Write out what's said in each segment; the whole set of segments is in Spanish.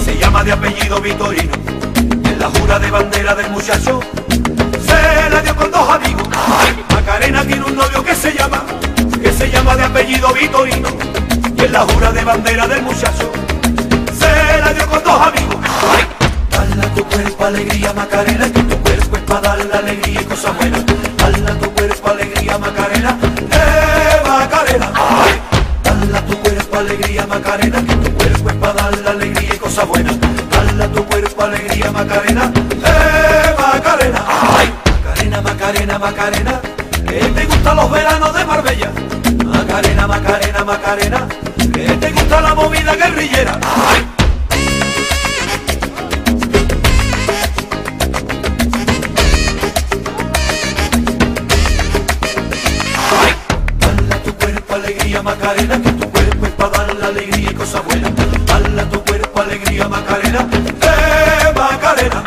se llama de apellido Vitorino. En la jura de bandera del muchacho se la dio con dos amigos. Macarena tiene un novio que se llama de apellido Vitorino. Y en la jura de bandera del muchacho se la dio con dos amigos. Dale a tu cuerpo alegría, Macarena, que tu cuerpo es para darle alegría y cosas buenas. Dale a tu cuerpo alegría, Macarena, Macarena. Dale a tu cuerpo alegría, Macarena, que tu cuerpo es para darle alegría y cosas buenas. Dale a tu cuerpo alegría, Macarena, Macarena. Macarena, Macarena, Macarena, que te gustan los veranos de Marbella. Macarena, Macarena, Macarena, que te gusta la movida guerrillera. Alegría, Macarena, que tu cuerpo es para dar la alegría y cosas buenas. Dale a tu cuerpo alegría, Macarena, Macarena.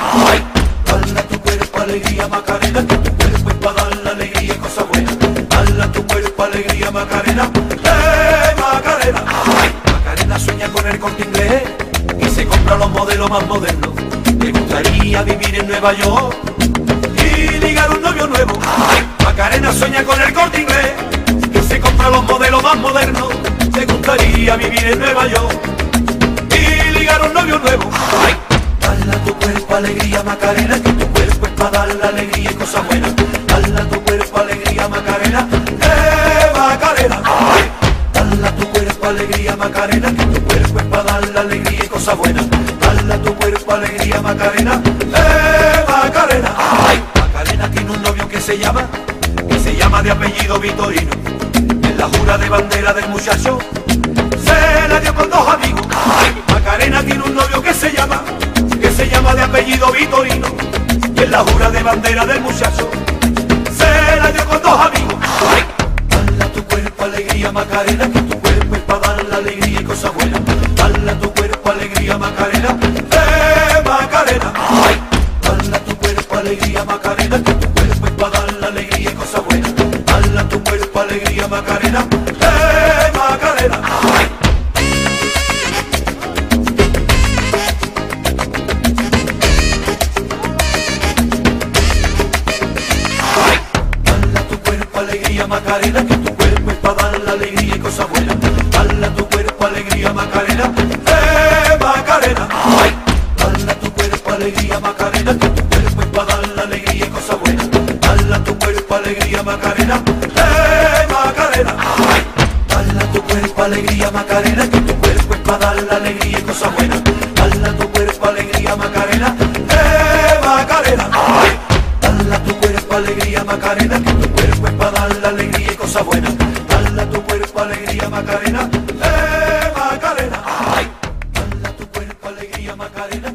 Dale a tu cuerpo alegría, Macarena, que tu cuerpo es para dar la alegría y cosas buenas. Dale a tu cuerpo alegría, Macarena, Macarena. Macarena sueña con el Corte Inglés y se compra los modelos más modernos. Le gustaría vivir en Nueva York y ligar un novio nuevo. Macarena sueña con el Corte Inglés, se compra los modelos más modernos. Te gustaría vivir en Nueva York y ligar un novio nuevo. Dale a tu cuerpo alegría, Macarena, que tu cuerpo es para dar la alegría y cosas buenas. Dale a tu cuerpo alegría, Macarena, Macarena. Dale a tu cuerpo alegría, Macarena, que tu cuerpo es para dar la alegría y cosas buenas. Dale a tu cuerpo alegría, Macarena, Macarena. Macarena tiene un novio que se llama de apellido Vitorino. En la jura de bandera del muchacho se la dio con dos amigos. Macarena tiene un novio que se llama de apellido Vitorino. Y en la jura de bandera del muchacho se la dio con dos amigos. Dale a tu cuerpo alegría, Macarena, que tu cuerpo es para dar la alegría y cosas buenas. Dale a tu cuerpo alegría, Macarena, Macarena. Dale a tu cuerpo alegría, Macarena, que tu cuerpo es para dar la alegría y cosas buenas. Dale a tu cuerpo alegría, Macarena, Macarena. Dale a tu cuerpo alegría, Macarena, que tu cuerpo es para dar la alegría y cosas buenas. Dale a tu cuerpo alegría, Macarena, Macarena. Dale a tu cuerpo alegría, Macarena, que tu cuerpo es para dar la alegría y cosas buenas. Dale a tu cuerpo alegría, Macarena, Macarena. Dale a tu cuerpo alegría, Macarena, que tu cuerpo es para dar la alegría y cosas buenas. Dale a tu cuerpo alegría, Macarena, Macarena. Dale a tu cuerpo alegría, Macarena, que tu cuerpo es para dar la alegría y cosas buenas. Dale a tu cuerpo alegría, Macarena, Macarena. Dale a tu cuerpo alegría, Macarena.